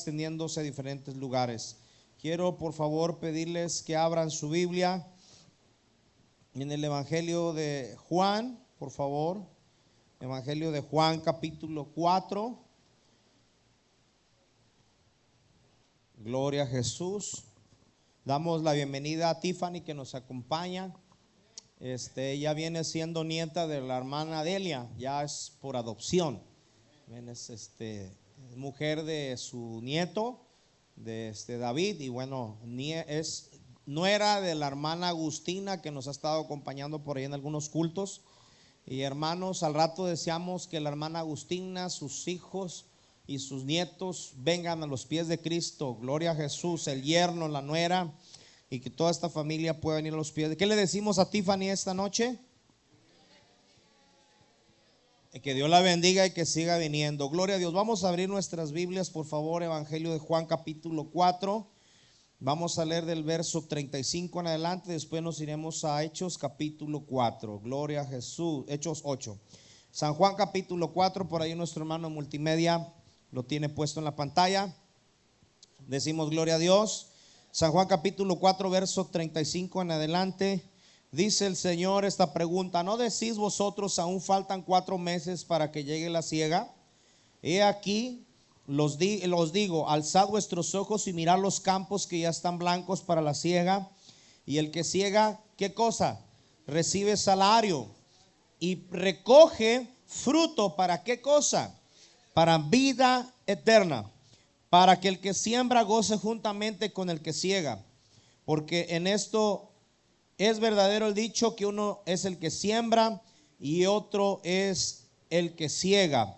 extendiéndose a diferentes lugares. Quiero por favor pedirles que abran su Biblia en el Evangelio de Juan, por favor. Evangelio de Juan, capítulo 4. Gloria a Jesús. Damos la bienvenida a Tiffany, que nos acompaña. Ella viene siendo nieta de la hermana Delia, ya es por adopción. Es mujer de su nieto, de David, y bueno, es nuera de la hermana Agustina, que nos ha estado acompañando por ahí en algunos cultos. Y hermanos, al rato deseamos que la hermana Agustina, sus hijos y sus nietos vengan a los pies de Cristo. Gloria a Jesús, el yerno, la nuera, y que toda esta familia pueda venir a los pies. ¿Qué le decimos a Tiffany esta noche? Que Dios la bendiga y que siga viniendo. Gloria a Dios. Vamos a abrir nuestras Biblias, por favor. Evangelio de Juan, capítulo 4. Vamos a leer del verso 35 en adelante. Después nos iremos a Hechos, capítulo 4. Gloria a Jesús. Hechos 8. San Juan, capítulo 4. Por ahí nuestro hermano multimedia lo tiene puesto en la pantalla. Decimos gloria a Dios. San Juan capítulo 4, verso 35 en adelante. Dice el Señor esta pregunta: ¿no decís vosotros, aún faltan 4 meses para que llegue la siega? He aquí, los digo, alzad vuestros ojos y mirad los campos, que ya están blancos para la siega. Y el que siega, ¿qué cosa? Recibe salario y recoge fruto. ¿Para qué cosa? Para vida eterna, para que el que siembra goce juntamente con el que siega. Porque en esto es verdadero el dicho, que uno es el que siembra y otro es el que siega.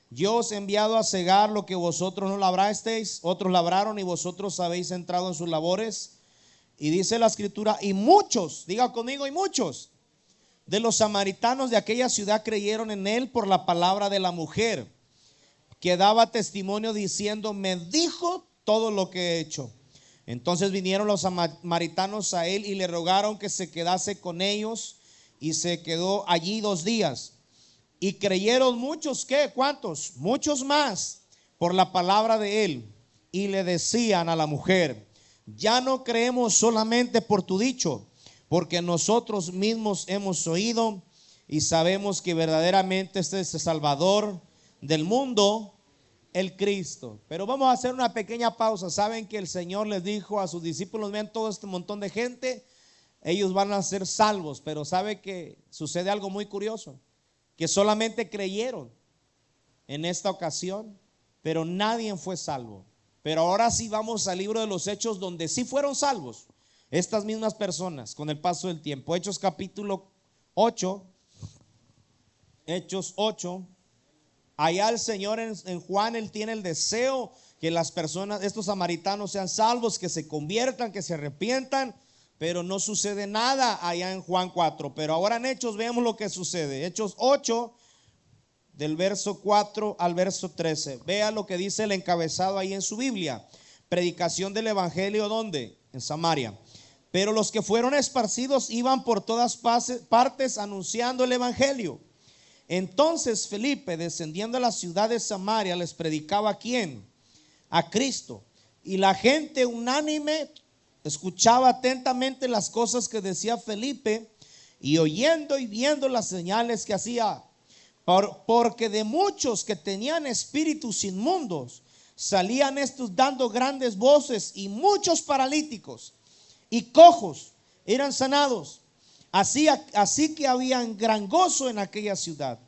Yo os he enviado a segar lo que vosotros no labrasteis, otros labraron y vosotros habéis entrado en sus labores. Y dice la escritura: y muchos, diga conmigo, y muchos de los samaritanos de aquella ciudad creyeron en él por la palabra de la mujer, que daba testimonio diciendo: me dijo todo lo que he hecho. Entonces vinieron los samaritanos a él y le rogaron que se quedase con ellos, y se quedó allí 2 días. Y creyeron muchos, ¿qué? ¿Cuántos? Muchos más por la palabra de él. Y le decían a la mujer: ya no creemos solamente por tu dicho, porque nosotros mismos hemos oído y sabemos que verdaderamente este es el Salvador del mundo, el Cristo. Pero vamos a hacer una pequeña pausa. Saben que el Señor les dijo a sus discípulos: vean todo este montón de gente, ellos van a ser salvos. Pero sabe que sucede algo muy curioso, que solamente creyeron en esta ocasión, pero nadie fue salvo. Pero ahora sí vamos al libro de los Hechos, donde sí fueron salvos estas mismas personas con el paso del tiempo. Hechos capítulo 8. Hechos 8. Allá el Señor en Juan, Él tiene el deseo que las personas, estos samaritanos, sean salvos, que se conviertan, que se arrepientan. Pero no sucede nada allá en Juan 4. Pero ahora en Hechos veamos lo que sucede. Hechos 8, del verso 4 al verso 13. Vea lo que dice el encabezado ahí en su Biblia: predicación del evangelio, ¿dónde? En Samaria. Pero los que fueron esparcidos iban por todas partes anunciando el evangelio. Entonces Felipe, descendiendo a la ciudad de Samaria, les predicaba ¿a quién? A Cristo. Y la gente unánime escuchaba atentamente las cosas que decía Felipe, y oyendo y viendo las señales que hacía. Porque de muchos que tenían espíritus inmundos salían estos dando grandes voces, y muchos paralíticos y cojos eran sanados. Así que había gran gozo en aquella ciudad.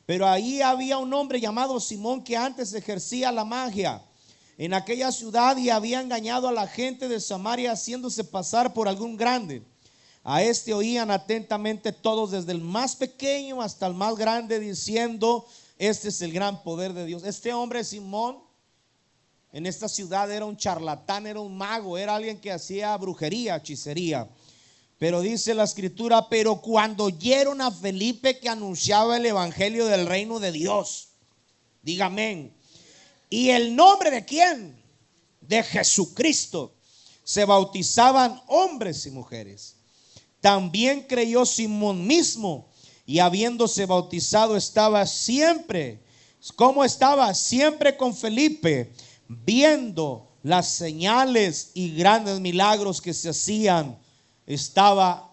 Pero ahí había un hombre llamado Simón, que antes ejercía la magia en aquella ciudad y había engañado a la gente de Samaria, haciéndose pasar por algún grande. A este oían atentamente todos, desde el más pequeño hasta el más grande, diciendo: este es el gran poder de Dios. Este hombre Simón en esta ciudad era un charlatán, era un mago, era alguien que hacía brujería, hechicería. Pero dice la escritura: pero cuando oyeron a Felipe que anunciaba el evangelio del reino de Dios, diga amén, y el nombre de quién, de Jesucristo, se bautizaban hombres y mujeres. También creyó Simón mismo, y habiéndose bautizado estaba siempre, ¿cómo estaba? Siempre con Felipe. viendo las señales y grandes milagros que se hacían, estaba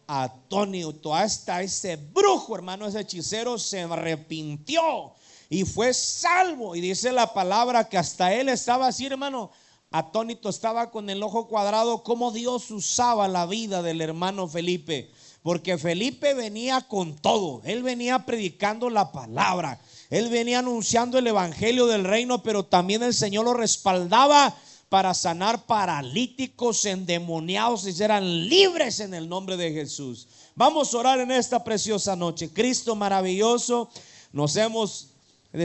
atónito. Hasta ese brujo, hermano, ese hechicero se arrepintió y fue salvo. Y dice la palabra que hasta él estaba así, hermano, atónito, estaba con el ojo cuadrado, cómo Dios usaba la vida del hermano Felipe. Porque Felipe venía con todo. Él venía predicando la palabra, él venía anunciando el evangelio del reino, pero también el Señor lo respaldaba para sanar paralíticos, endemoniados, y serán libres en el nombre de Jesús. Vamos a orar en esta preciosa noche. Cristo maravilloso, nos hemos,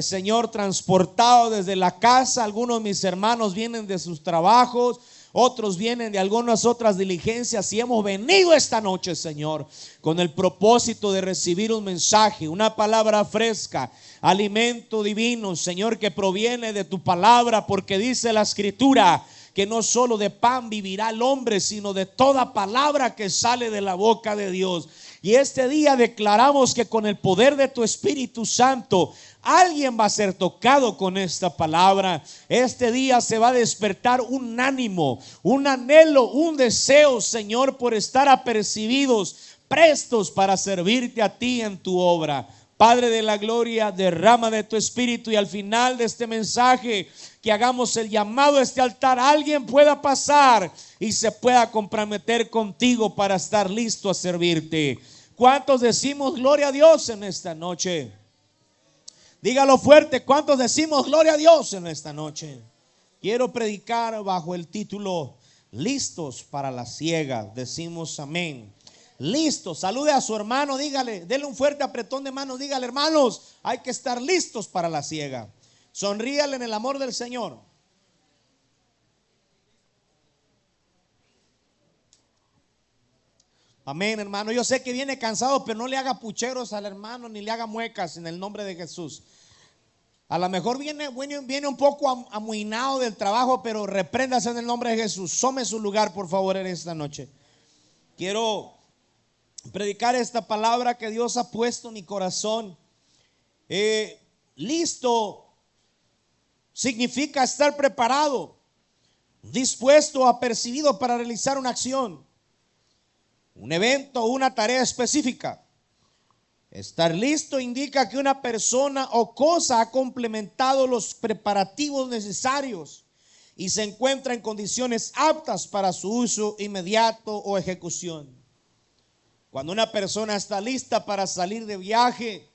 Señor, transportado desde la casa. Algunos de mis hermanos vienen de sus trabajos, otros vienen de algunas otras diligencias, y hemos venido esta noche, Señor, con el propósito de recibir un mensaje, una palabra fresca, alimento divino, Señor, que proviene de tu palabra, porque dice la Escritura que no solo de pan vivirá el hombre, sino de toda palabra que sale de la boca de Dios. Y este día declaramos que con el poder de tu Espíritu Santo, alguien va a ser tocado con esta palabra. Este día se va a despertar un ánimo, un anhelo, un deseo, Señor, por estar apercibidos, prestos para servirte a ti en tu obra. Padre de la gloria, derrama de tu Espíritu, y al final de este mensaje, que hagamos el llamado a este altar, alguien pueda pasar y se pueda comprometer contigo para estar listo a servirte. ¿Cuántos decimos gloria a Dios en esta noche? Dígalo fuerte, ¿cuántos decimos gloria a Dios en esta noche? Quiero predicar bajo el título listos para la siega. Decimos amén. Listos. Salude a su hermano, dígale, dele un fuerte apretón de manos, dígale: hermanos, hay que estar listos para la siega. Sonríale en el amor del Señor. Amén, hermano. Yo sé que viene cansado, pero no le haga pucheros al hermano, ni le haga muecas en el nombre de Jesús. A lo mejor viene un poco amuinado del trabajo, pero repréndase en el nombre de Jesús. Tome su lugar, por favor, en esta noche. Quiero predicar esta palabra que Dios ha puesto en mi corazón. Listo significa estar preparado, dispuesto, apercibido para realizar una acción, un evento o una tarea específica. Estar listo indica que una persona o cosa ha complementado los preparativos necesarios y se encuentra en condiciones aptas para su uso inmediato o ejecución. Cuando una persona está lista para salir de viaje,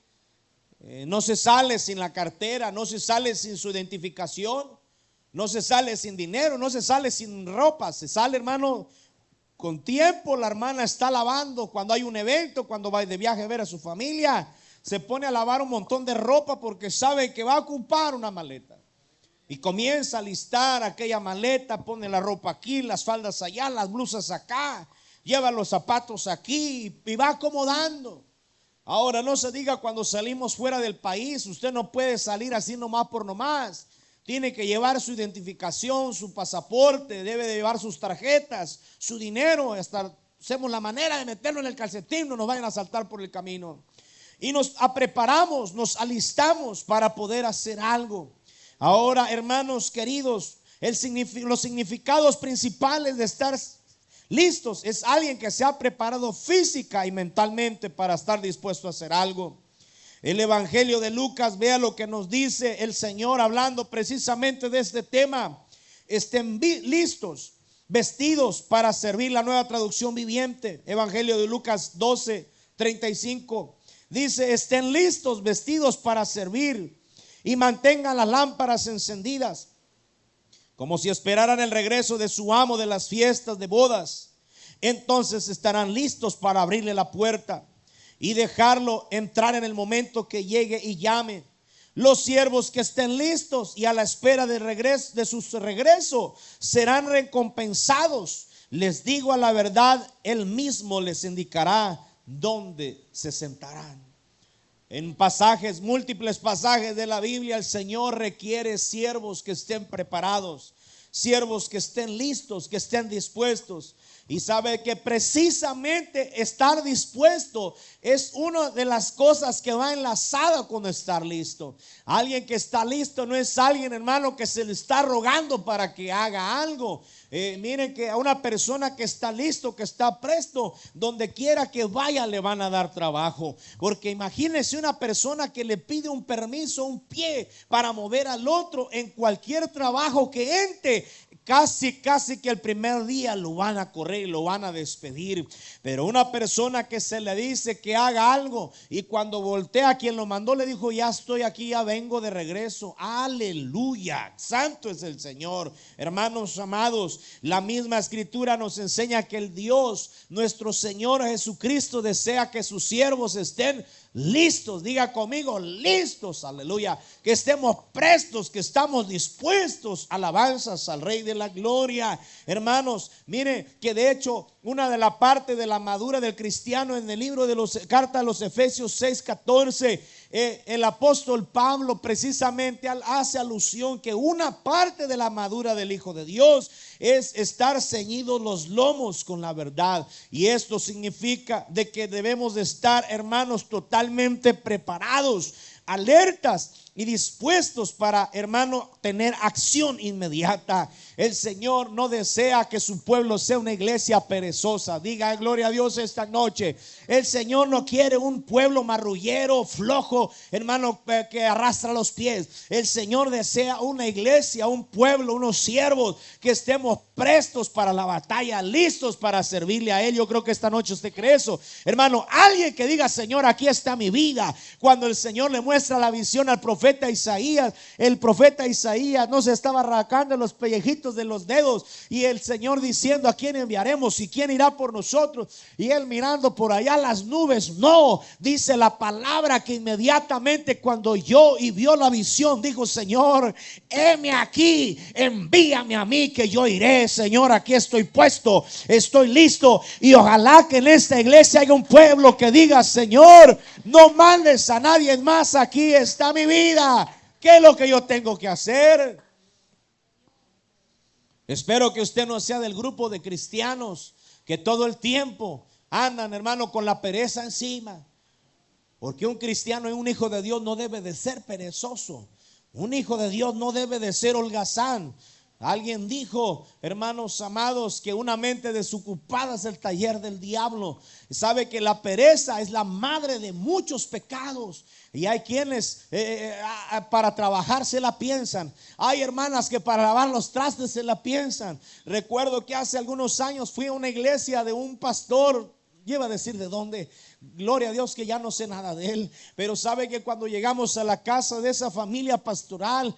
no se sale sin la cartera, no se sale sin su identificación, no se sale sin dinero, no se sale sin ropa, se sale, hermano, con tiempo. La hermana está lavando cuando hay un evento, cuando va de viaje a ver a su familia, se pone a lavar un montón de ropa porque sabe que va a ocupar una maleta. Y comienza a listar aquella maleta, pone la ropa aquí, las faldas allá, las blusas acá, lleva los zapatos aquí y va acomodando. Ahora, no se diga cuando salimos fuera del país, usted no puede salir así nomás por nomás. Tiene que llevar su identificación, su pasaporte, debe de llevar sus tarjetas, su dinero. Hasta hacemos la manera de meterlo en el calcetín, no nos vayan a saltar por el camino. Y nos preparamos, nos alistamos para poder hacer algo. Ahora, hermanos queridos, los significados principales de estar listos es alguien que se ha preparado física y mentalmente para estar dispuesto a hacer algo. El evangelio de Lucas, vea lo que nos dice el Señor hablando precisamente de este tema. Estén listos, vestidos para servir. La Nueva Traducción Viviente, evangelio de Lucas 12:35, dice: estén listos, vestidos para servir, y mantengan las lámparas encendidas, como si esperaran el regreso de su amo de las fiestas de bodas. Entonces estarán listos para abrirle la puerta y dejarlo entrar en el momento que llegue y llame. Los siervos que estén listos y a la espera de su regreso serán recompensados. Les digo a la verdad, Él mismo les indicará dónde se sentarán. En múltiples pasajes de la Biblia, el Señor requiere siervos que estén preparados, siervos que estén listos, que estén dispuestos. Y sabe que precisamente estar dispuesto es una de las cosas que va enlazada con estar listo. Alguien que está listo no es alguien, hermano, que se le está rogando para que haga algo. Miren que a una persona que está listo, que está presto, donde quiera que vaya le van a dar trabajo. Porque imagínense una persona que le pide un permiso, un pie para mover al otro en cualquier trabajo que entre. Casi que el primer día lo van a correr y lo van a despedir. Pero una persona que se le dice que haga algo y cuando voltea a quien lo mandó le dijo: ya estoy aquí, ya vengo de regreso. Aleluya, santo es el Señor. Hermanos amados, la misma escritura nos enseña que el Dios, nuestro Señor Jesucristo, desea que sus siervos estén listos. Diga conmigo, listos, aleluya. Que estemos prestos, que estamos dispuestos. Alabanzas al Rey de la Gloria. Hermanos, mire que de hecho una de la parte de la madura del cristiano en el libro de los carta a los Efesios 6:14, el apóstol Pablo precisamente hace alusión que una parte de la madura del Hijo de Dios es estar ceñidos los lomos con la verdad. Y esto significa de que debemos de estar, hermanos, totalmente preparados, alertas y dispuestos para, hermano, tener acción inmediata. El Señor no desea que su pueblo sea una iglesia perezosa. Diga gloria a Dios esta noche. El Señor no quiere un pueblo marrullero, flojo, hermano, que arrastra los pies. El Señor desea una iglesia, un pueblo, unos siervos que estemos prestos para la batalla, listos para servirle a Él. Yo creo que esta noche usted cree eso, hermano. Alguien que diga: Señor, aquí está mi vida. Cuando el Señor le muestra la visión al profeta Isaías, el profeta Isaías no se estaba arrancando los pellejitos de los dedos, y el Señor diciendo: ¿a quién enviaremos y quién irá por nosotros? Y él mirando por allá las nubes. No, dice la palabra que inmediatamente cuando oyó y vio la visión, dijo: Señor, heme aquí, envíame a mí que yo iré. Señor, aquí estoy puesto, estoy listo. Y ojalá que en esta iglesia haya un pueblo que diga: Señor, no mandes a nadie más, aquí está mi vida. ¿Qué es lo que yo tengo que hacer? Espero que usted no sea del grupo de cristianos que todo el tiempo andan, hermano, con la pereza encima. Porque un cristiano y un hijo de Dios no debe de ser perezoso. Un hijo de Dios no debe de ser holgazán. Alguien dijo, hermanos amados, que una mente desocupada es el taller del diablo. Sabe que la pereza es la madre de muchos pecados. Y hay quienes para trabajar se la piensan. Hay hermanas que para lavar los trastes se la piensan. Recuerdo que hace algunos años fui a una iglesia de un pastor. Yo iba a decir de dónde. Gloria a Dios que ya no sé nada de él. Pero sabe que cuando llegamos a la casa de esa familia pastoral,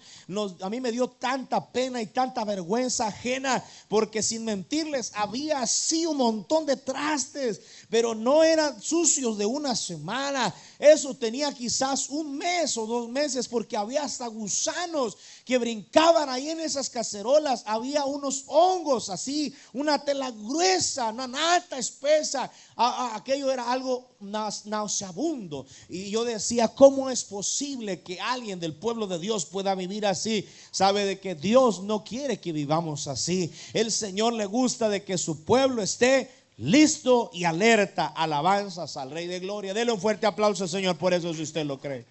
a mí me dio tanta pena y tanta vergüenza ajena. Porque sin mentirles, había así un montón de trastes, pero no eran sucios de una semana. Eso tenía quizás un mes o 2 meses, porque había hasta gusanos que brincaban ahí en esas cacerolas. Había unos hongos así, una tela gruesa, una nata espesa. Aquello era algo nauseabundo. Y yo decía: ¿cómo es posible que alguien del pueblo de Dios pueda vivir así? Sabe de que Dios no quiere que vivamos así. El Señor le gusta de que su pueblo esté listo y alerta. Alabanzas al Rey de Gloria. Dele un fuerte aplauso al Señor por eso, si usted lo cree.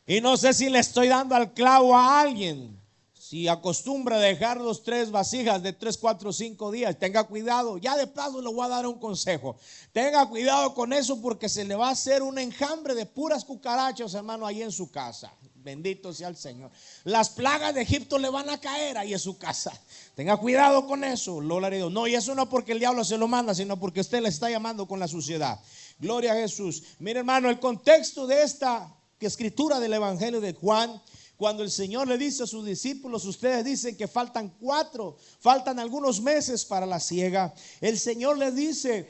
Y no sé si le estoy dando al clavo a alguien. Si acostumbra dejar los 3 vasijas de 3, 4, 5 días, tenga cuidado. Ya de paso le voy a dar un consejo. Tenga cuidado con eso, porque se le va a hacer un enjambre de puras cucarachas, hermano, ahí en su casa. Bendito sea el Señor. Las plagas de Egipto le van a caer ahí en su casa. Tenga cuidado con eso. No, y eso no porque el diablo se lo manda, sino porque usted le está llamando con la suciedad. Gloria a Jesús. Mire, hermano, el contexto de esta escritura del Evangelio de Juan, cuando el Señor le dice a sus discípulos: ustedes dicen que faltan algunos meses para la siega. El Señor les dice,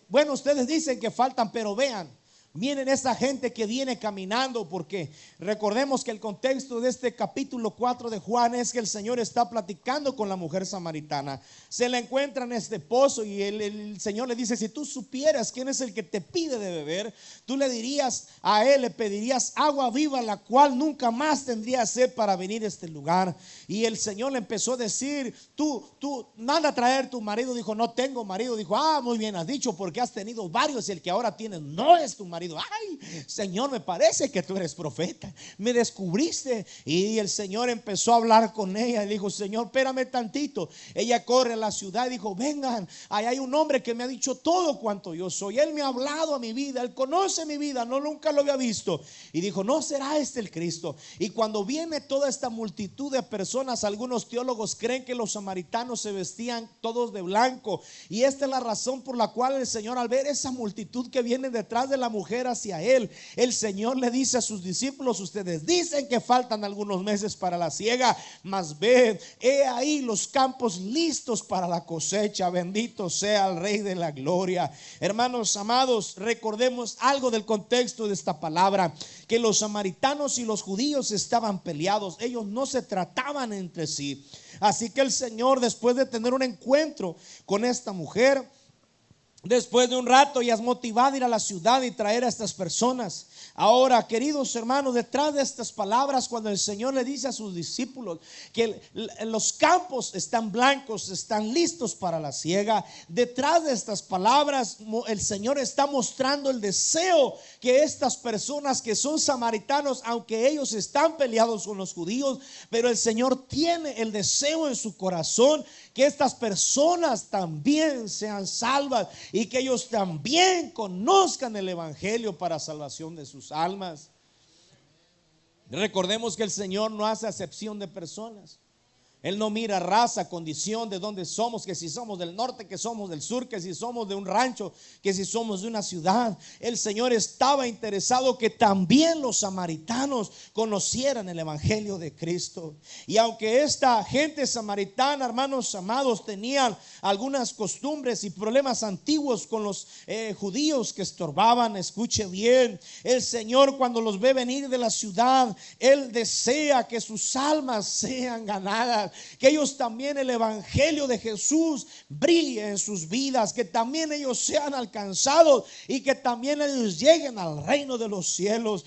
bueno, ustedes dicen que faltan, pero vean, Miren esa gente que viene caminando, porque recordemos que el contexto de este capítulo 4 de Juan es que el Señor está platicando con la mujer samaritana. Se la encuentra en este pozo y el Señor le dice: si tú supieras quién es el que te pide de beber, tú le dirías a él, le pedirías agua viva, la cual nunca más tendría sed para venir a este lugar. Y el Señor le empezó a decir: tú manda a traer tu marido. Dijo: no tengo marido. Dijo: muy bien has dicho, porque has tenido varios y el que ahora tienes no es tu marido. Ay, Señor, me parece que tú eres profeta, me descubriste. Y el Señor empezó a hablar con ella y dijo: Señor, espérame tantito. Ella corre a la ciudad y dijo: vengan, ahí hay un hombre que me ha dicho todo cuanto yo soy. Él me ha hablado a mi vida, él conoce mi vida, no, nunca lo había visto. Y dijo: ¿no será este el Cristo? Y cuando viene toda esta multitud de personas, algunos teólogos creen que los samaritanos se vestían todos de blanco, y esta es la razón por la cual el Señor, al ver esa multitud que viene detrás de la mujer hacia él, el Señor le dice a sus discípulos: ustedes dicen que faltan algunos meses para la siega, mas ved, he ahí los campos listos para la cosecha. Bendito sea el Rey de la gloria. Hermanos amados, recordemos algo del contexto de esta palabra, que los samaritanos y los judíos estaban peleados, ellos no se trataban entre sí. Así que el Señor, después de tener un encuentro con esta mujer, después de un rato, ya es motivada a ir a la ciudad y traer a estas personas. Ahora, queridos hermanos, detrás de estas palabras, cuando el Señor le dice a sus discípulos que los campos están blancos, están listos para la siega, detrás de estas palabras el Señor está mostrando el deseo que estas personas que son samaritanos, aunque ellos están peleados con los judíos, pero el Señor tiene el deseo en su corazón que estas personas también sean salvas y que ellos también conozcan el evangelio para salvación de sus almas. Recordemos que el Señor no hace acepción de personas. Él no mira raza, condición, de dónde somos, que si somos del norte, que somos del sur, que si somos de un rancho, que si somos de una ciudad. El Señor estaba interesado que también los samaritanos conocieran el evangelio de Cristo. Y aunque esta gente samaritana, hermanos amados, tenían algunas costumbres y problemas antiguos con los judíos que estorbaban, escuche bien, el Señor, cuando los ve venir de la ciudad, Él desea que sus almas sean ganadas, que ellos también, el evangelio de Jesús brille en sus vidas, que también ellos sean alcanzados y que también ellos lleguen al reino de los cielos.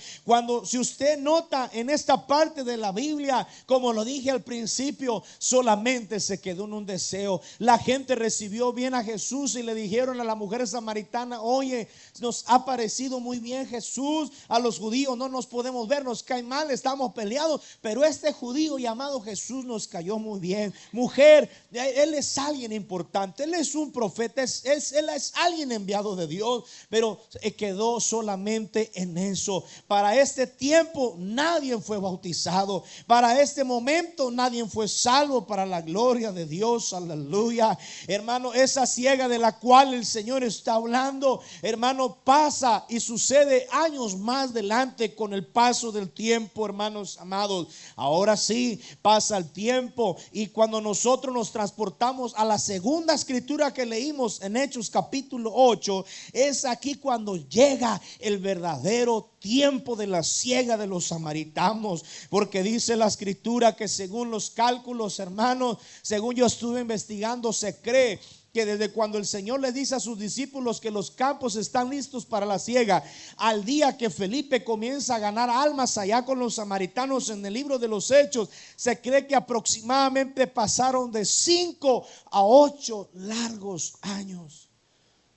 Si usted nota en esta parte de la Biblia, como lo dije al principio, solamente se quedó en un deseo. La gente recibió bien a Jesús y le dijeron a la mujer samaritana: oye, nos ha parecido muy bien Jesús. A los judíos no nos podemos ver, nos cae mal, estamos peleados, pero este judío llamado Jesús nos cayó muy bien. Mujer, él es alguien importante, él es un profeta, él es alguien enviado de Dios, pero quedó solamente en eso. Para este tiempo nadie fue bautizado, para este momento nadie fue salvo, para la gloria de Dios, aleluya. Hermano, esa ciega de la cual el Señor está hablando, hermano, pasa y sucede años más adelante con el paso del tiempo, hermanos amados. Ahora sí, pasa el tiempo y cuando nosotros nos transportamos a la segunda escritura que leímos en Hechos capítulo 8, es aquí cuando llega el verdadero tiempo de la siega de los samaritanos, porque dice la escritura que según los cálculos, hermanos, según yo estuve investigando, se cree que desde cuando el Señor le dice a sus discípulos que los campos están listos para la siega, al día que Felipe comienza a ganar almas allá con los samaritanos en el libro de los Hechos, se cree que aproximadamente pasaron de 5 a 8 largos años.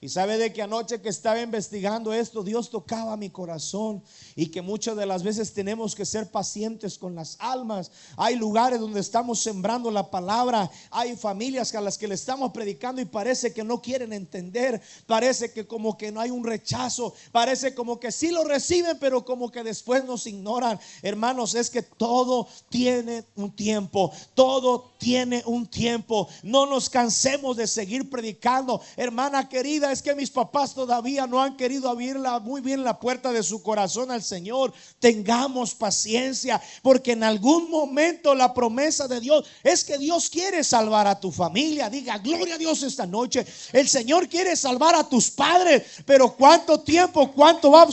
Y sabe de que anoche que estaba investigando esto, Dios tocaba mi corazón, y que muchas de las veces tenemos que ser pacientes con las almas. Hay lugares donde estamos sembrando la palabra, hay familias a las que le estamos predicando y parece que no quieren entender, parece que como que no hay un rechazo, parece como que sí lo reciben, pero como que después nos ignoran. Hermanos, es que todo tiene un tiempo, todo tiene un tiempo. No nos cansemos de seguir predicando, hermana querida. vida es que mis papás todavía no han querido abrir muy bien la puerta de su corazón al Señor. Tengamos paciencia, porque en algún momento la promesa de Dios es que Dios quiere salvar a tu familia. Diga gloria a Dios esta noche. El Señor quiere salvar a tus padres, pero cuánto tiempo, cuánto va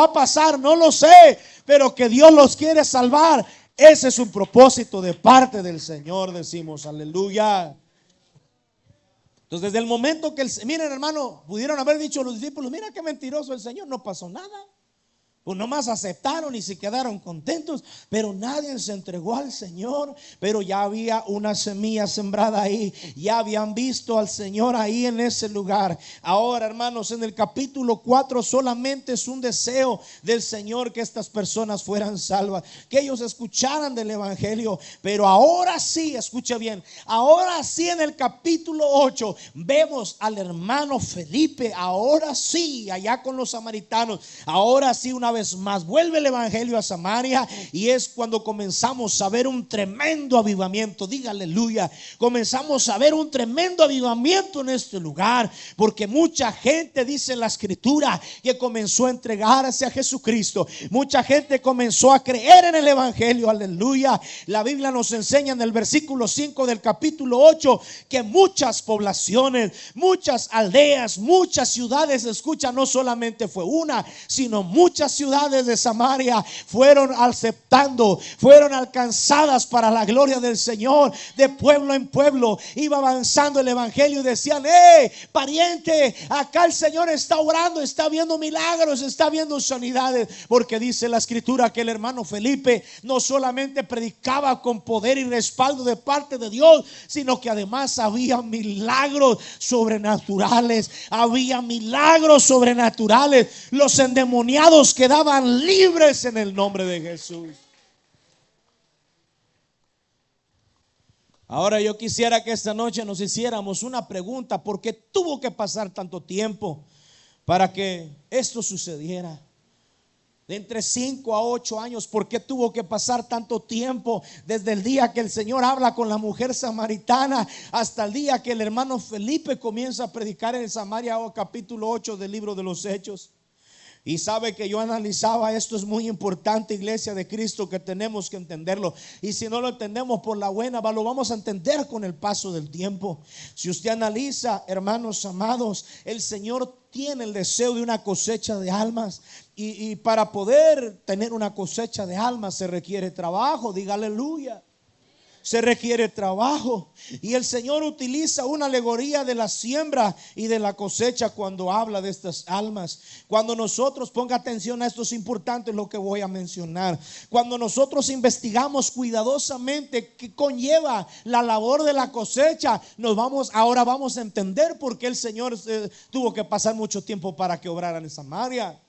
a pasar, no lo sé, pero que Dios los quiere salvar. Ese es un propósito de parte del Señor, decimos aleluya. Entonces, desde el momento que miren, hermano, pudieron haber dicho los discípulos: mira qué mentiroso el Señor, no pasó nada. Pues nomás aceptaron y se quedaron contentos, pero nadie se entregó al Señor. Pero ya había una semilla sembrada ahí, ya habían visto al Señor ahí en ese lugar. Ahora, hermanos, en el capítulo 4 solamente es un deseo del Señor que estas personas fueran salvas, que ellos escucharan del evangelio. Pero ahora sí, escucha bien, ahora sí en el capítulo 8 vemos al hermano Felipe, ahora sí, allá con los samaritanos, ahora sí una vez más vuelve el evangelio a Samaria, y es cuando comenzamos a ver un tremendo avivamiento. Diga aleluya. Comenzamos a ver un tremendo avivamiento en este lugar, porque mucha gente, dice la escritura, que comenzó a entregarse a Jesucristo. Mucha gente comenzó a creer en el evangelio. Aleluya. La Biblia nos enseña en el versículo 5 del capítulo 8 que muchas poblaciones, muchas aldeas, muchas ciudades, escucha, no solamente fue una, sino muchas ciudades de Samaria fueron aceptando, fueron alcanzadas para la gloria del Señor. De pueblo en pueblo iba avanzando el evangelio y decían: pariente, acá el Señor está orando, está viendo milagros, está viendo sanidades. Porque dice la escritura que el hermano Felipe no solamente predicaba con poder y respaldo de parte de Dios, sino que además había milagros sobrenaturales. Había milagros sobrenaturales. Los endemoniados quedaban libres en el nombre de Jesús. Ahora yo quisiera que esta noche nos hiciéramos una pregunta: ¿por qué tuvo que pasar tanto tiempo para que esto sucediera? De entre 5 a 8 años, ¿por qué tuvo que pasar tanto tiempo desde el día que el Señor habla con la mujer samaritana hasta el día que el hermano Felipe comienza a predicar en Samaria? Capítulo 8 del libro de los Hechos. Y sabe que yo analizaba esto, es muy importante, iglesia de Cristo, que tenemos que entenderlo. Y si no lo entendemos por la buena, lo vamos a entender con el paso del tiempo. Si usted analiza, hermanos amados, el Señor tiene el deseo de una cosecha de almas. Y para poder tener una cosecha de almas se requiere trabajo. Diga aleluya. Se requiere trabajo, y el Señor utiliza una alegoría de la siembra y de la cosecha cuando habla de estas almas. Cuando nosotros, ponga atención a esto, es importante lo que voy a mencionar. Cuando nosotros investigamos cuidadosamente qué conlleva la labor de la cosecha, ahora vamos a entender por qué el Señor tuvo que pasar mucho tiempo para que obrara en Samaria.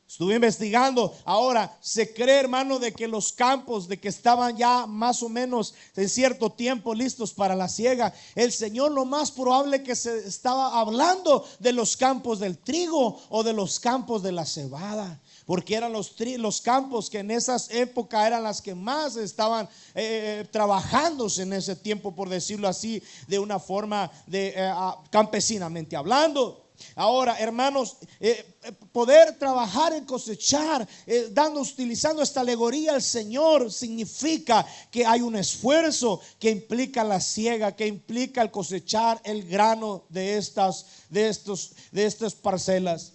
Estuve investigando. Ahora se cree, hermano, de que los campos, de que estaban ya más o menos en cierto tiempo listos para la siega. El Señor, lo más probable que se estaba hablando de los campos del trigo o de los campos de la cebada, porque eran los campos que en esas épocas eran las que más estaban trabajándose en ese tiempo, por decirlo así, de una forma campesinamente hablando. Ahora, hermanos, poder trabajar en cosechar, utilizando esta alegoría, el Señor significa que hay un esfuerzo que implica la siega, que implica el cosechar el grano de estas parcelas.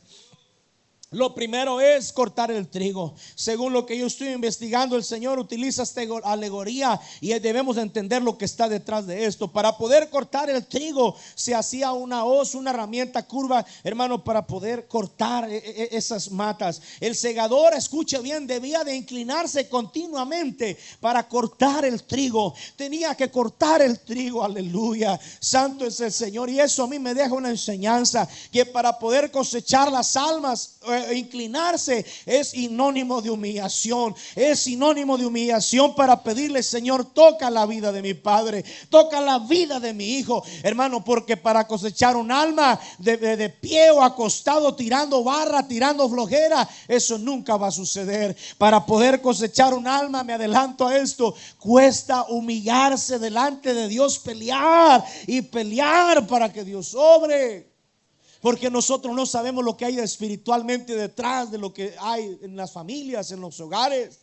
Lo primero es cortar el trigo. Según lo que yo estoy investigando, el Señor utiliza esta alegoría y debemos entender lo que está detrás de esto. Para poder cortar el trigo se hacía una hoz, una herramienta curva, hermano, para poder cortar esas matas. El segador, escuche bien, debía de inclinarse continuamente para cortar el trigo. Tenía que cortar el trigo, aleluya. Santo es el Señor. Y eso a mí me deja una enseñanza, que para poder cosechar las almas, inclinarse es sinónimo de humillación. Es sinónimo de humillación para pedirle: Señor, toca la vida de mi padre, toca la vida de mi hijo, hermano, porque para cosechar un alma de pie o acostado, tirando barra, tirando flojera, eso nunca va a suceder. Para poder cosechar un alma, me adelanto a esto, cuesta humillarse delante de Dios, pelear y pelear para que Dios obre. Porque nosotros no sabemos lo que hay espiritualmente detrás de lo que hay en las familias, en los hogares.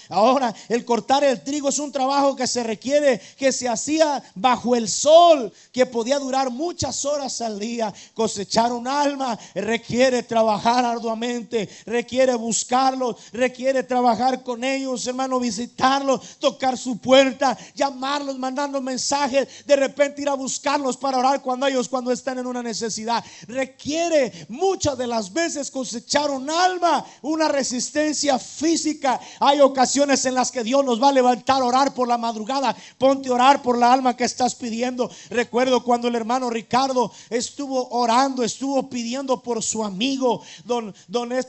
Ahora, el cortar el trigo es un trabajo que se requiere, que se hacía bajo el sol, que podía durar muchas horas al día. Cosechar un alma requiere trabajar arduamente, requiere buscarlos, requiere trabajar con ellos, hermano, visitarlos, tocar su puerta, llamarlos, mandarnos mensajes, de repente ir a buscarlos para orar cuando están en una necesidad. Requiere muchas de las veces cosechar un alma, una resistencia física. Hay ocasiones en las que Dios nos va a levantar a orar por la madrugada. Ponte a orar por la alma que estás pidiendo. Recuerdo cuando el hermano Ricardo estuvo orando, estuvo pidiendo por su amigo don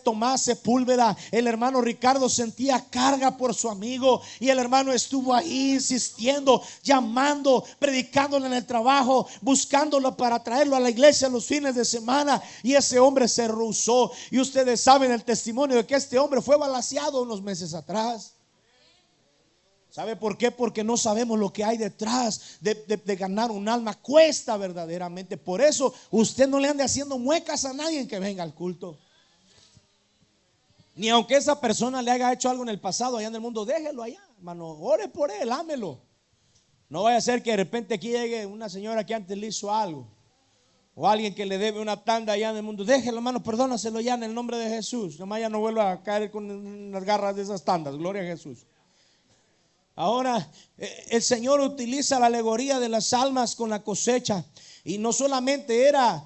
Tomás Sepúlveda. El hermano Ricardo sentía carga por su amigo y el hermano estuvo ahí insistiendo, llamando, predicándole en el trabajo, buscándolo para traerlo a la iglesia los fines de semana, y ese hombre se rehusó. Y ustedes saben el testimonio de que este hombre fue balaceado unos meses atrás. ¿Sabe por qué? Porque no sabemos lo que hay detrás de ganar un alma. Cuesta verdaderamente. Por eso usted no le ande haciendo muecas a nadie que venga al culto. Ni aunque esa persona le haya hecho algo en el pasado allá en el mundo, déjelo allá, hermano. Ore por él, ámelo. No vaya a ser que de repente aquí llegue una señora que antes le hizo algo, o alguien que le debe una tanda allá en el mundo. Déjelo, hermano, perdónaselo ya en el nombre de Jesús. Nomás ya no vuelva a caer con las garras de esas tandas. Gloria a Jesús. Ahora, el Señor utiliza la alegoría de las almas con la cosecha. Y no solamente era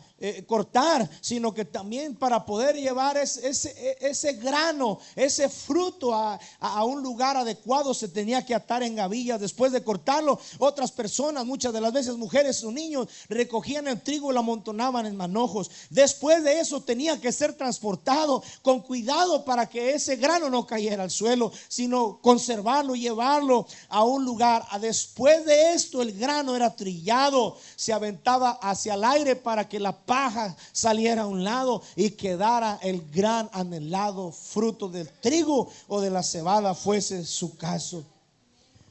cortar, sino que también para poder llevar ese grano, ese fruto a un lugar adecuado, se tenía que atar en gavillas. Después de cortarlo, otras personas, muchas de las veces mujeres o niños, recogían el trigo y lo amontonaban en manojos. Después de eso tenía que ser transportado con cuidado para que ese grano no cayera al suelo, sino conservarlo y llevarlo a un lugar. Después de esto, el grano era trillado, se aventaba hacia el aire para que la paja saliera a un lado y quedara el gran anhelado fruto del trigo o de la cebada, fuese su caso.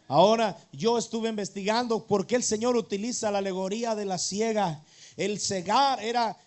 Ahora, yo estuve investigando por qué el Señor utiliza la alegoría de la siega. El segar era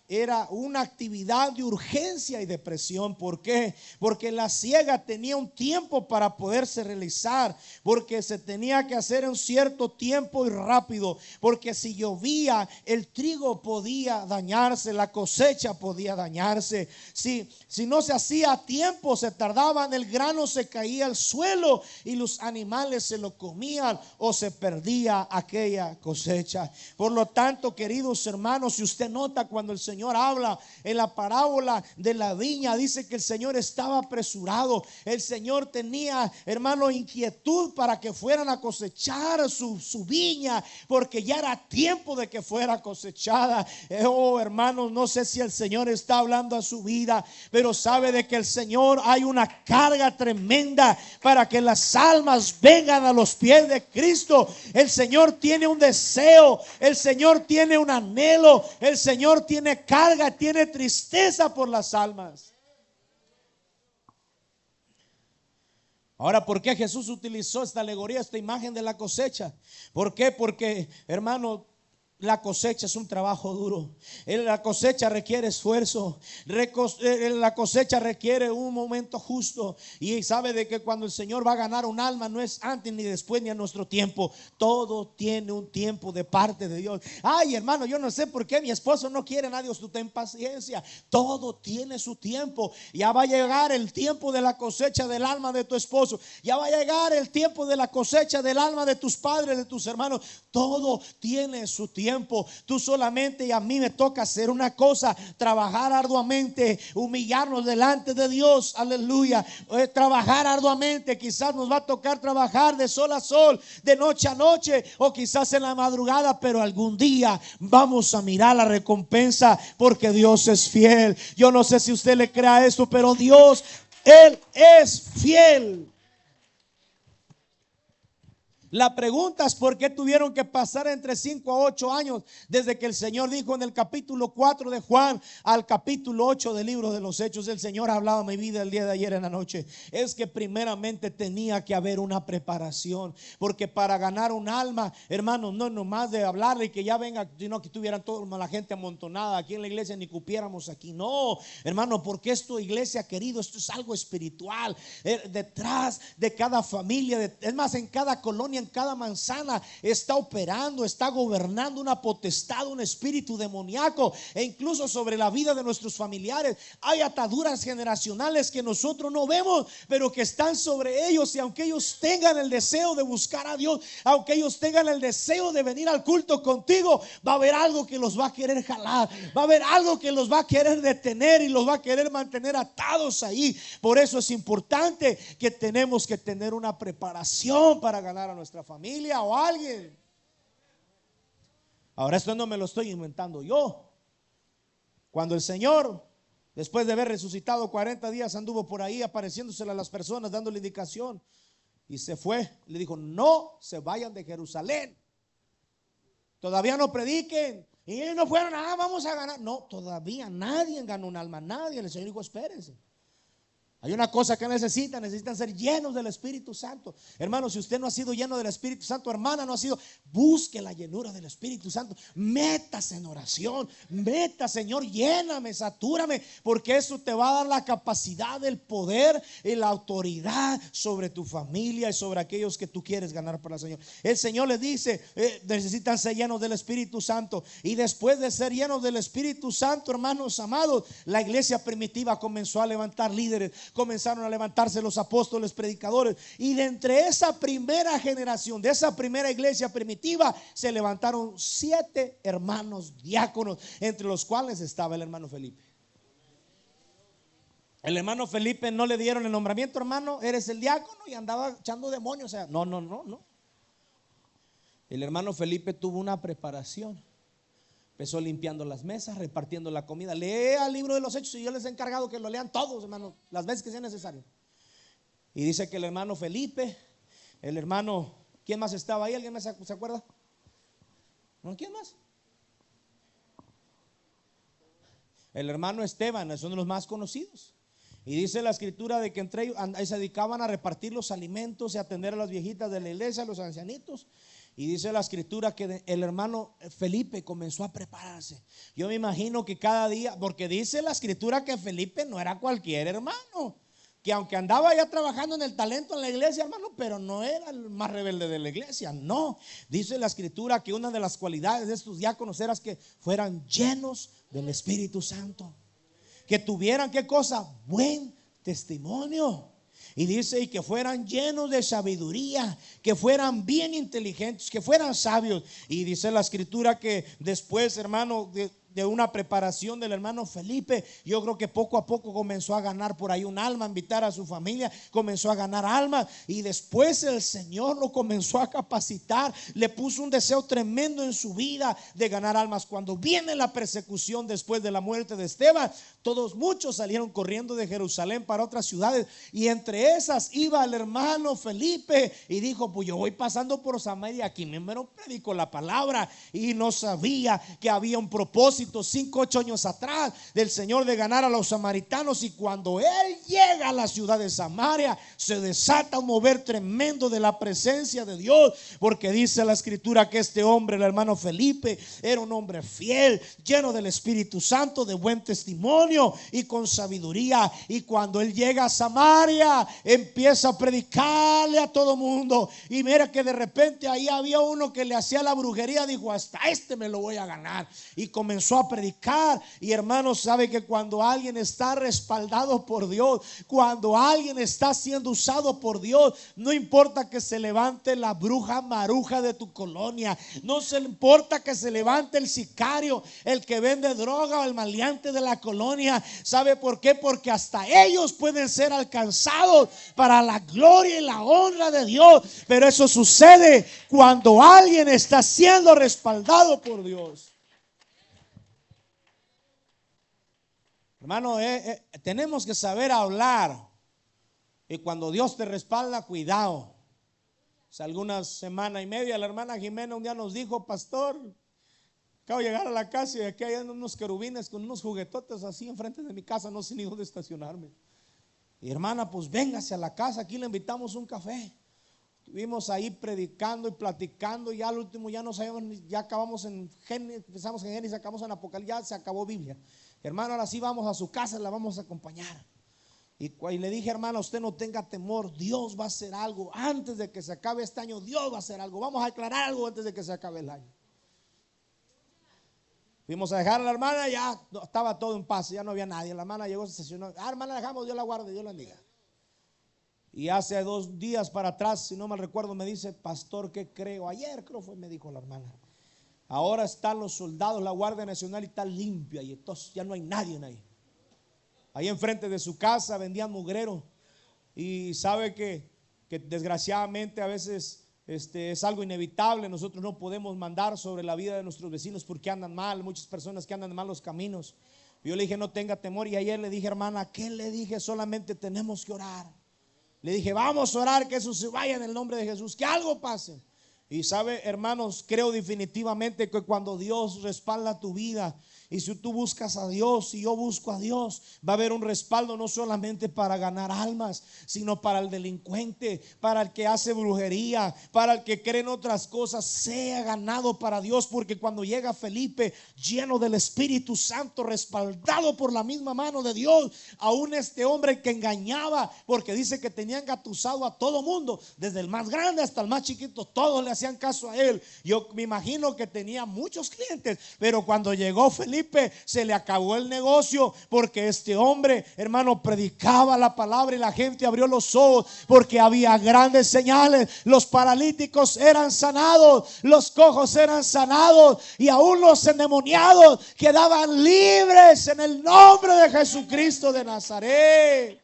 una actividad de urgencia y de presión. ¿Por qué? Porque la siega tenía un tiempo para poderse realizar, porque se tenía que hacer en un cierto tiempo y rápido, porque si llovía el trigo podía dañarse, la cosecha podía dañarse. Si no se hacía a tiempo, se tardaban, el grano se caía al suelo y los animales se lo comían o se perdía aquella cosecha. Por lo tanto, queridos hermanos, si usted nota cuando el Señor habla en la parábola de la viña, dice que el Señor estaba apresurado. El Señor tenía, hermano, inquietud para que fueran a cosechar su viña, porque ya era tiempo de que fuera cosechada. Oh, hermanos, no sé si el Señor está hablando a su vida, pero sabe de que el Señor, hay una carga tremenda para que las almas vengan a los pies de Cristo. El Señor tiene un deseo, el Señor tiene un anhelo, el Señor tiene carga, tiene tristeza por las almas. Ahora, ¿por qué Jesús utilizó esta alegoría, esta imagen de la cosecha? ¿Por qué? Porque, hermano, la cosecha es un trabajo duro. La cosecha requiere esfuerzo. La cosecha requiere un momento justo. Y sabe de que cuando el Señor va a ganar un alma, no es antes ni después ni a nuestro tiempo. Todo tiene un tiempo de parte de Dios. Ay, hermano, yo no sé por qué mi esposo no quiere nada. Dios, tú ten paciencia. Todo tiene su tiempo. Ya va a llegar el tiempo de la cosecha del alma de tu esposo. Ya va a llegar el tiempo de la cosecha del alma de tus padres, de tus hermanos. Todo tiene su tiempo. Tú solamente, y a mí me toca hacer una cosa: trabajar arduamente, humillarnos delante de Dios, aleluya, trabajar arduamente. Quizás nos va a tocar trabajar de sol a sol, de noche a noche, o quizás en la madrugada, pero algún día vamos a mirar la recompensa, porque Dios es fiel. Yo no sé si usted le crea esto, pero Dios, Él es fiel. La pregunta es por qué tuvieron que pasar entre 5 a 8 años desde que el Señor dijo en el capítulo 4 de Juan al capítulo 8 del libro de los Hechos. El Señor hablaba a mi vida el día de ayer en la noche. Es que primeramente tenía que haber una preparación, porque para ganar un alma, hermanos, no nomás de hablarle y que ya venga, sino que tuvieran toda la gente amontonada aquí en la iglesia, ni cupiéramos aquí. No, hermano, porque esto, iglesia querido, esto es algo espiritual. Detrás de cada familia, es más, en cada colonia, en cada manzana está operando, está gobernando una potestad, un espíritu demoníaco, e incluso sobre la vida de nuestros familiares hay ataduras generacionales que nosotros no vemos, pero que están sobre ellos. Y aunque ellos tengan el deseo de buscar a Dios, aunque ellos tengan el deseo de venir al culto contigo, va a haber algo que los va a querer jalar, va a haber algo que los va a querer detener y los va a querer mantener atados ahí. Por eso es importante que tenemos que tener una preparación para ganar a nuestra familia o a alguien. Ahora, esto no me lo estoy inventando yo. Cuando el Señor, después de haber resucitado 40 días, anduvo por ahí apareciéndosele a las personas, dándole indicación, y se fue, le dijo: no se vayan de Jerusalén, todavía no prediquen. Y ellos no fueron: vamos a ganar. No, todavía nadie ganó un alma, nadie. El Señor dijo: espérense. Hay una cosa que necesitan ser llenos del Espíritu Santo. Hermano, si usted no ha sido lleno del Espíritu Santo, hermana, no ha sido, busque la llenura del Espíritu Santo. Métase en oración, Señor, lléname, satúrame, porque eso te va a dar la capacidad, el poder y la autoridad sobre tu familia y sobre aquellos que tú quieres ganar para el Señor. El Señor les dice: necesitan ser llenos del Espíritu Santo. Y después de ser llenos del Espíritu Santo, hermanos amados, la iglesia primitiva comenzó a levantar líderes. Comenzaron a levantarse los apóstoles, predicadores, y de entre esa primera generación, de esa primera iglesia primitiva, se levantaron 7 hermanos diáconos, entre los cuales estaba el hermano Felipe. El hermano Felipe no le dieron el nombramiento: hermano, eres el diácono, y andaba echando demonios. O sea, no. El hermano Felipe tuvo una preparación. Empezó limpiando las mesas, repartiendo la comida. Lea el libro de los Hechos y yo les he encargado que lo lean todos, hermano, las veces que sea necesario. Y dice que el hermano Felipe, el hermano, ¿quién más estaba ahí? ¿Alguien más se acuerda? ¿No? ¿Quién más? El hermano Esteban es uno de los más conocidos. Y dice la escritura de que entre ellos se dedicaban a repartir los alimentos y atender a las viejitas de la iglesia, a los ancianitos. Y dice la escritura que el hermano Felipe comenzó a prepararse. Yo me imagino que cada día, porque dice la escritura que Felipe no era cualquier hermano, que aunque andaba ya trabajando en el talento en la iglesia, hermano, pero no era el más rebelde de la iglesia. No, dice la escritura que una de las cualidades de estos diáconos era que fueran llenos del Espíritu Santo, que tuvieran, ¿qué cosa? Buen testimonio. Y dice: y que fueran llenos de sabiduría, que fueran bien inteligentes, que fueran sabios. Y dice la escritura que después, hermano, de una preparación del hermano Felipe, yo creo que poco a poco comenzó a ganar por ahí un alma, invitar a su familia, comenzó a ganar almas. Y después el Señor lo comenzó a capacitar, le puso un deseo tremendo en su vida de ganar almas. Cuando viene la persecución después de la muerte de Esteban, muchos salieron corriendo de Jerusalén para otras ciudades, y entre esas iba el hermano Felipe, y dijo: pues yo voy pasando por Samaria, aquí mismo predico la palabra. Y no sabía que había un propósito 5 o 8 años atrás del Señor de ganar a los samaritanos. Y cuando él llega a la ciudad de Samaria, se desata un mover tremendo de la presencia de Dios, porque dice la escritura que este hombre, el hermano Felipe, era un hombre fiel, lleno del Espíritu Santo, de buen testimonio y con sabiduría. Y cuando él llega a Samaria, empieza a predicarle a todo mundo. Y mira que de repente ahí había uno que le hacía la brujería. Dijo: hasta este me lo voy a ganar. Y comenzó a predicar. Y hermanos, sabe que cuando alguien está respaldado por Dios, cuando alguien está siendo usado por Dios, no importa que se levante la bruja maruja de tu colonia, no se importa que se levante el sicario, el que vende droga o el maleante de la colonia. ¿Sabe por qué? Porque hasta ellos pueden ser alcanzados para la gloria y la honra de Dios. Pero eso sucede cuando alguien está siendo respaldado por Dios. Hermano, tenemos que saber hablar. Y cuando Dios te respalda, cuidado. Hace algunas semana y media la hermana Jimena un día nos dijo: pastor, acabo de llegar a la casa y aquí hay unos querubines con unos juguetotes así enfrente de mi casa, no sé ni dónde estacionarme. Y hermana, pues véngase a la casa, aquí le invitamos un café. Estuvimos ahí predicando y platicando, y ya al último ya no sabemos, ya acabamos en Génesis, empezamos en Génesis, acabamos en Apocalipsis, ya se acabó Biblia. Hermano, ahora sí vamos a su casa, la vamos a acompañar. Y le dije: hermana, usted no tenga temor, Dios va a hacer algo antes de que se acabe este año. Dios va a hacer algo, vamos a aclarar algo antes de que se acabe el año. Fuimos a dejar a la hermana, ya estaba todo en paz, ya no había nadie. La hermana llegó, se estacionó. Hermana, dejamos, Dios la guarde, Dios la bendiga. Y hace 2 días para atrás, si no mal recuerdo, me dice: pastor, ¿qué creo? Ayer creo fue, me dijo la hermana. Ahora están los soldados, la Guardia Nacional, y está limpia, y entonces ya no hay nadie ahí. Ahí enfrente de su casa vendían mugrero. Y sabe que desgraciadamente a veces es algo inevitable. Nosotros no podemos mandar sobre la vida de nuestros vecinos porque andan mal. Muchas personas que andan mal los caminos. Yo le dije: no tenga temor. Y ayer le dije: hermana, ¿qué le dije? Solamente tenemos que orar. Le dije: vamos a orar que eso se vaya en el nombre de Jesús, que algo pase. Y sabe, hermanos, creo definitivamente que cuando Dios respalda tu vida, y si tú buscas a Dios y yo busco a Dios, va a haber un respaldo no solamente para ganar almas, sino para el delincuente, para el que hace brujería, para el que cree en otras cosas, sea ganado para Dios. Porque cuando llega Felipe, lleno del Espíritu Santo, respaldado por la misma mano de Dios, aún este hombre que engañaba, porque dice que tenía engatusado a todo mundo, desde el más grande hasta el más chiquito, todos le hacían caso a él. Yo me imagino que tenía muchos clientes, pero cuando llegó Felipe, se le acabó el negocio, porque este hombre, hermano, predicaba la palabra y la gente abrió los ojos, porque había grandes señales. Los paralíticos eran sanados, los cojos eran sanados, y aún los endemoniados quedaban libres en el nombre de Jesucristo de Nazaret.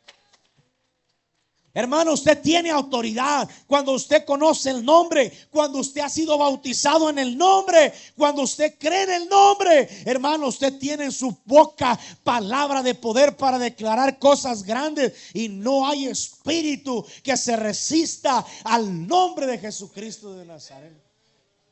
Hermano, usted tiene autoridad cuando usted conoce el nombre, cuando usted ha sido bautizado en el nombre, cuando usted cree en el nombre. Hermano, usted tiene en su boca palabra de poder para declarar cosas grandes, y no hay espíritu que se resista al nombre de Jesucristo de Nazaret.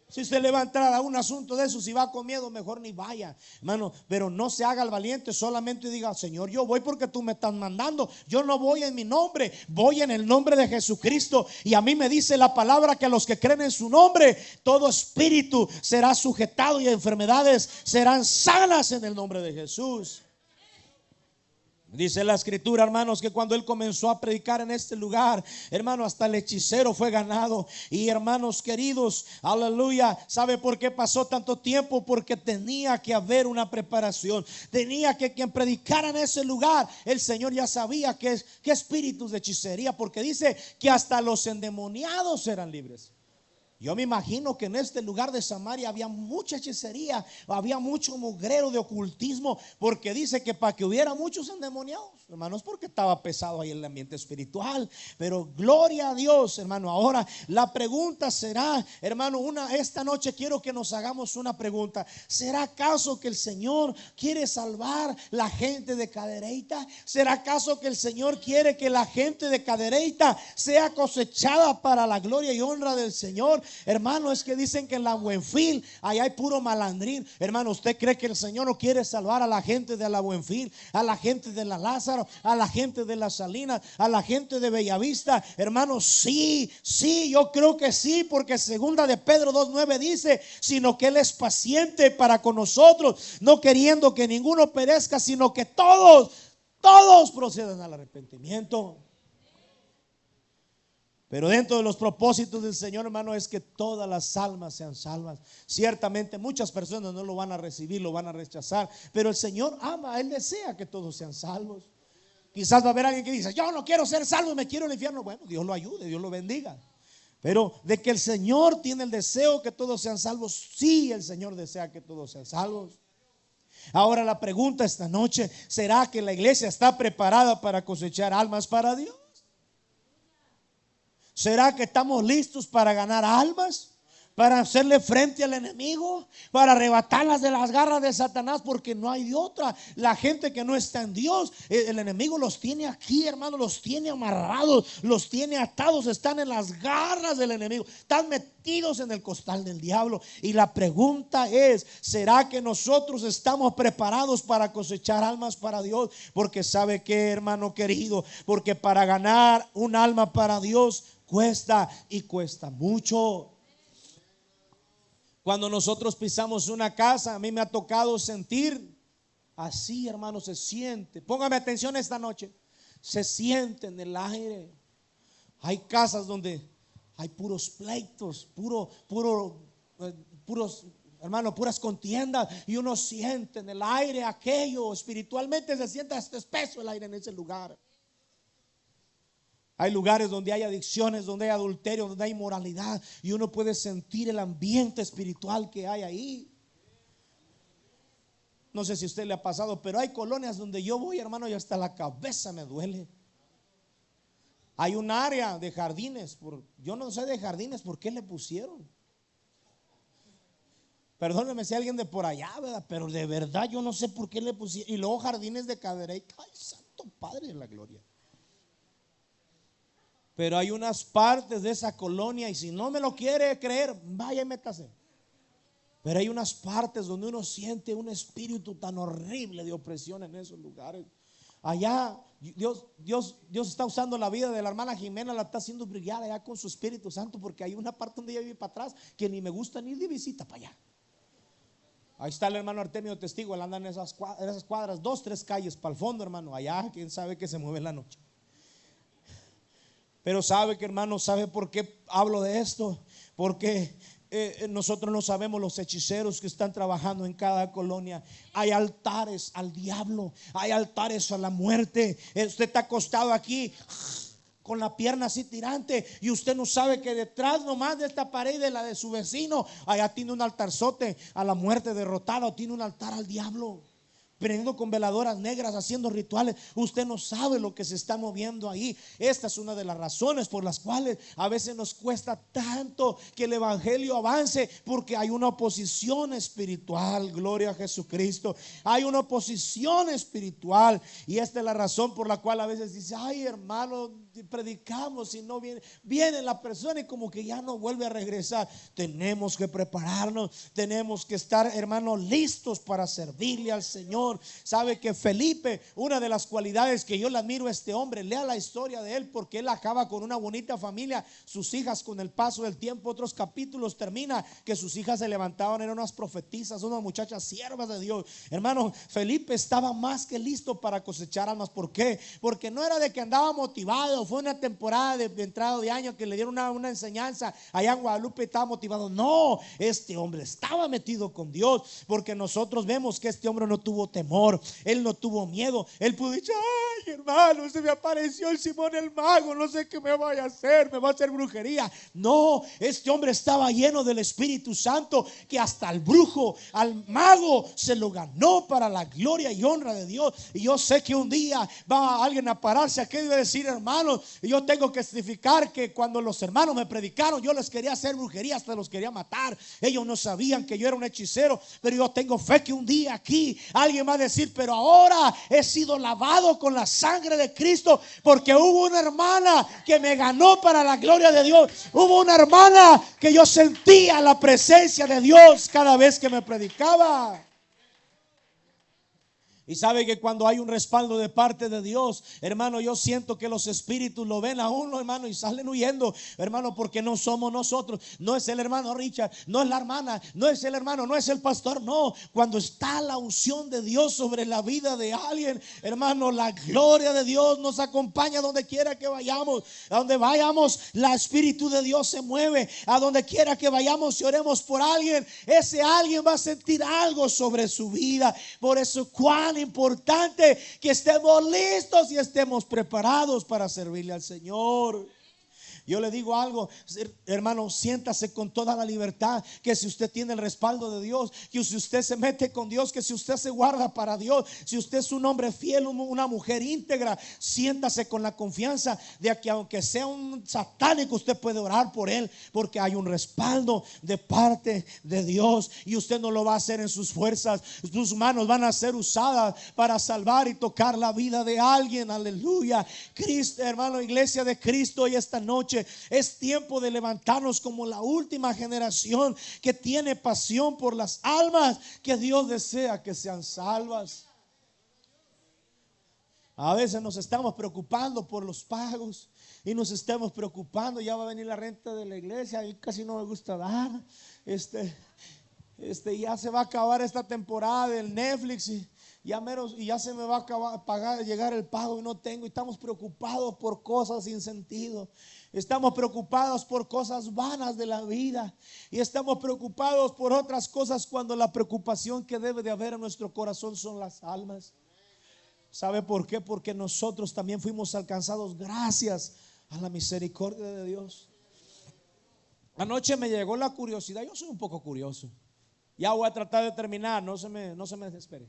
Si usted le va a entrar a un asunto de eso, si va con miedo, mejor ni vaya, hermano. Pero no se haga el valiente, solamente diga: Señor, yo voy porque tú me estás mandando. Yo no voy en mi nombre, voy en el nombre de Jesucristo. Y a mí me dice la palabra que a los que creen en su nombre, todo espíritu será sujetado y enfermedades serán sanas en el nombre de Jesús. Dice la escritura, hermanos, que cuando él comenzó a predicar en este lugar, hermano, hasta el hechicero fue ganado. Y hermanos queridos, aleluya, ¿sabe por qué pasó tanto tiempo? Porque tenía que haber una preparación. Tenía que quien predicara en ese lugar, el Señor ya sabía qué espíritus de hechicería, porque dice que hasta los endemoniados eran libres. Yo me imagino que en este lugar de Samaria había mucha hechicería, había mucho mugrero de ocultismo, porque dice que para que hubiera muchos endemoniados, hermanos, porque estaba pesado ahí el ambiente espiritual. Pero gloria a Dios, hermano. Ahora la pregunta será, hermano, esta noche quiero que nos hagamos una pregunta: ¿será acaso que el Señor quiere salvar la gente de Cadereyta? ¿Será acaso que el Señor quiere que la gente de Cadereyta sea cosechada para la gloria y honra del Señor? Hermano, es que dicen que en la Buenfil allá hay puro malandrín. Hermano, ¿usted cree que el Señor no quiere salvar a la gente de la Buenfil, a la gente de la Lázaro, a la gente de la Salinas, a la gente de Bellavista? Hermano, sí, yo creo que sí, porque segunda de Pedro 2:9 dice: sino que Él es paciente para con nosotros, no queriendo que ninguno perezca, sino que todos procedan al arrepentimiento. Pero dentro de los propósitos del Señor, hermano, es que todas las almas sean salvas. Ciertamente muchas personas no lo van a recibir, lo van a rechazar, pero el Señor ama, Él desea que todos sean salvos. Quizás va a haber alguien que dice: yo no quiero ser salvo, me quiero al infierno. Bueno, Dios lo ayude, Dios lo bendiga. Pero de que el Señor tiene el deseo que todos sean salvos, sí, el Señor desea que todos sean salvos. Ahora la pregunta esta noche: ¿será que la iglesia está preparada para cosechar almas para Dios? ¿Será que estamos listos para ganar almas? para hacerle frente al enemigo, para arrebatarlas de las garras de Satanás, porque no hay de otra. La gente que no está en Dios, el enemigo los tiene aquí, hermano, los tiene amarrados, los tiene atados, están en las garras del enemigo, están metidos en el costal del diablo. Y la pregunta es, ¿será que nosotros estamos preparados para cosechar almas para Dios? Porque sabe que, hermano querido, porque para ganar un alma para Dios cuesta, y cuesta mucho. Cuando nosotros pisamos una casa, a mí me ha tocado sentir así, hermano, se siente. Póngame atención esta noche. Se siente en el aire. Hay casas donde hay puros pleitos, puros, hermano, puras contiendas. Y uno siente en el aire aquello. Espiritualmente se siente hasta espeso el aire en ese lugar. Hay lugares donde hay adicciones, donde hay adulterio, donde hay inmoralidad, y uno puede sentir el ambiente espiritual que hay ahí. No sé si a usted le ha pasado, pero hay colonias donde yo voy, hermano, y hasta la cabeza me duele. Hay un área de jardines, yo no sé de jardines, ¿por qué le pusieron? Perdóneme si hay alguien de por allá, ¿verdad? Pero de verdad yo no sé por qué le pusieron. Y luego jardines de cadereita. Ay, santo Padre de la gloria. Pero hay unas partes de esa colonia, y si no me lo quiere creer, vaya y métase. Pero hay unas partes donde uno siente un espíritu tan horrible de opresión en esos lugares. Allá Dios está usando la vida de la hermana Jimena, la está haciendo brillar allá con su Espíritu Santo, porque hay una parte donde ella vive para atrás que ni me gusta ni ir de visita para allá. Ahí está el hermano Artemio testigo, él anda en esas cuadras, 2, 3 calles para el fondo, hermano. Allá quién sabe que se mueve en la noche. Pero sabe que, hermano, ¿sabe por qué hablo de esto? Porque nosotros no sabemos los hechiceros que están trabajando en cada colonia. Hay altares al diablo, hay altares a la muerte. Usted está acostado aquí con la pierna así tirante, y usted no sabe que detrás nomás de esta pared, de la de su vecino, allá tiene un altarzote a la muerte derrotada, o tiene un altar al diablo, prendiendo con veladoras negras, haciendo rituales. Usted no sabe lo que se está moviendo ahí. Esta es una de las razones por las cuales a veces nos cuesta tanto que el evangelio avance, porque hay una oposición espiritual. Gloria a Jesucristo. Hay una oposición espiritual, y esta es la razón por la cual a veces dice: ay, hermano, predicamos y no viene la persona y como que ya no vuelve a regresar. Tenemos que prepararnos, tenemos que estar, hermanos, listos para servirle al Señor. Sabe que Felipe, una de las cualidades que yo le admiro a este hombre, lea la historia de él, porque él acaba con una bonita familia. Sus hijas, con el paso del tiempo, otros capítulos, termina que sus hijas se levantaban, eran unas profetisas, unas muchachas siervas de Dios. Hermano, Felipe estaba más que listo para cosechar almas. ¿Por qué? Porque no era de que andaba motivado. Fue una temporada de entrada de año que le dieron una enseñanza allá en Guadalupe, estaba motivado. No, este hombre estaba metido con Dios, porque nosotros vemos que este hombre no tuvo temor, él no tuvo miedo. Él pudo decir: ay, hermano, se me apareció el Simón el mago, no sé qué me vaya a hacer, me va a hacer brujería. No, este hombre estaba lleno del Espíritu Santo, que hasta el brujo, al mago, se lo ganó para la gloria y honra de Dios. Y yo sé que un día va alguien a pararse aquí y va a decir: hermanos, yo tengo que testificar que cuando los hermanos me predicaron, yo les quería hacer brujería, hasta los quería matar. Ellos no sabían que yo era un hechicero, pero yo tengo fe que un día aquí alguien va a decir: pero ahora he sido lavado con la sangre de Cristo, porque hubo una hermana que me ganó para la gloria de Dios. Hubo una hermana que yo sentía la presencia de Dios cada vez que me predicaba. Y sabe que cuando hay un respaldo de parte de Dios, hermano, yo siento que los espíritus lo ven a uno, hermano, y salen huyendo, hermano, porque no somos nosotros. No es el hermano Richard, no es la hermana, no es el hermano, no es el pastor. No, cuando está la unción de Dios sobre la vida de alguien, hermano, la gloria de Dios nos acompaña donde quiera que vayamos. A donde vayamos, la espíritu de Dios se mueve. A donde quiera que vayamos y oremos por alguien, ese alguien va a sentir algo sobre su vida. Por eso, cuán importante que estemos listos y estemos preparados para servirle al Señor. Yo le digo algo, hermano, siéntase con toda la libertad, que si usted tiene el respaldo de Dios, que si usted se mete con Dios, que si usted se guarda para Dios, si usted es un hombre fiel, una mujer íntegra, siéntase con la confianza de que aunque sea un satánico, usted puede orar por él, porque hay un respaldo de parte de Dios, y usted no lo va a hacer en sus fuerzas. Sus manos van a ser usadas para salvar y tocar la vida de alguien. Aleluya. Cristo, hermano, iglesia de Cristo, y esta noche es tiempo de levantarnos como la última generación que tiene pasión por las almas que Dios desea que sean salvas. A veces nos estamos preocupando por los pagos y nos estamos preocupando, ya va a venir la renta de la iglesia y casi no me gusta dar. Ya se va a acabar esta temporada del Netflix y ya se me va a acabar, llegar el pago y no tengo. Y estamos preocupados por cosas sin sentido. Estamos preocupados por cosas vanas de la vida. Y estamos preocupados por otras cosas, cuando la preocupación que debe de haber en nuestro corazón son las almas. ¿Sabe por qué? Porque nosotros también fuimos alcanzados gracias a la misericordia de Dios. Anoche me llegó la curiosidad. Yo soy un poco curioso. Ya voy a tratar de terminar, no se me desespere.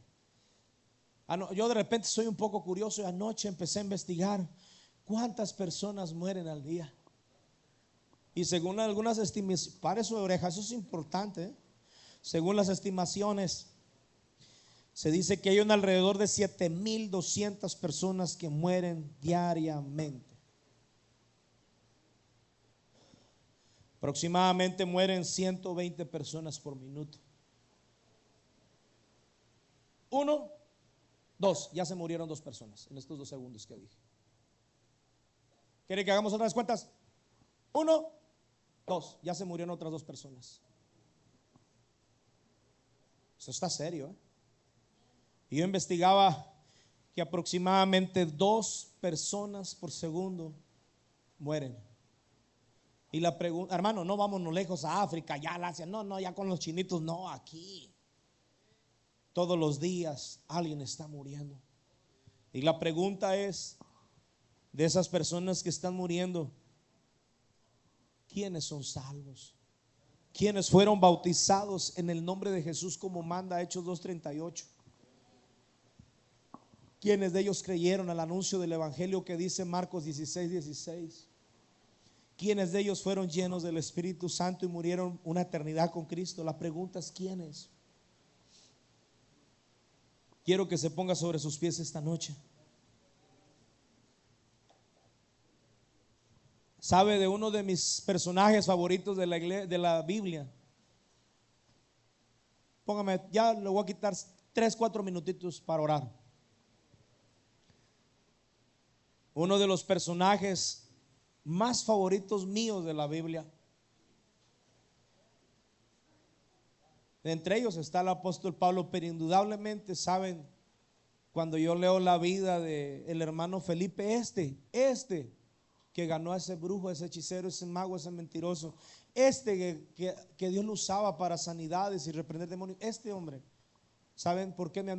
Yo de repente soy un poco curioso y anoche empecé a investigar cuántas personas mueren al día. Y según algunas estimaciones, pare su oreja, eso es importante, ¿eh? Según las estimaciones, se dice que hay alrededor de 7,200 personas que mueren diariamente. Aproximadamente mueren 120 personas por minuto. 1, 2, ya se murieron 2 personas en estos 2 segundos que dije. ¿Quiere que hagamos otras cuentas? 1, 2, ya se murieron otras 2 personas. Eso está serio, ¿eh? Y yo investigaba que aproximadamente 2 personas por segundo mueren. Y la pregunta, hermano, no vámonos lejos a África, ya la Asia, no, ya con los chinitos, no, aquí. Todos los días alguien está muriendo. Y la pregunta es, de esas personas que están muriendo, ¿quiénes son salvos? ¿Quiénes fueron bautizados en el nombre de Jesús como manda Hechos 2:38? ¿Quiénes de ellos creyeron al anuncio del evangelio que dice Marcos 16:16? ¿Quiénes de ellos fueron llenos del Espíritu Santo y murieron una eternidad con Cristo? La pregunta es ¿quiénes? Quiero que se ponga sobre sus pies esta noche. ¿Sabe de uno de mis personajes favoritos de la Biblia? Póngame, ya le voy a quitar 3-4 minutitos para orar. Uno de los personajes más favoritos míos de la Biblia, entre ellos está el apóstol Pablo, pero indudablemente saben, cuando yo leo la vida del hermano Felipe, este que ganó a ese brujo, ese hechicero, ese mago, ese mentiroso, que Dios lo usaba para sanidades y reprender demonios, este hombre, ¿saben por qué me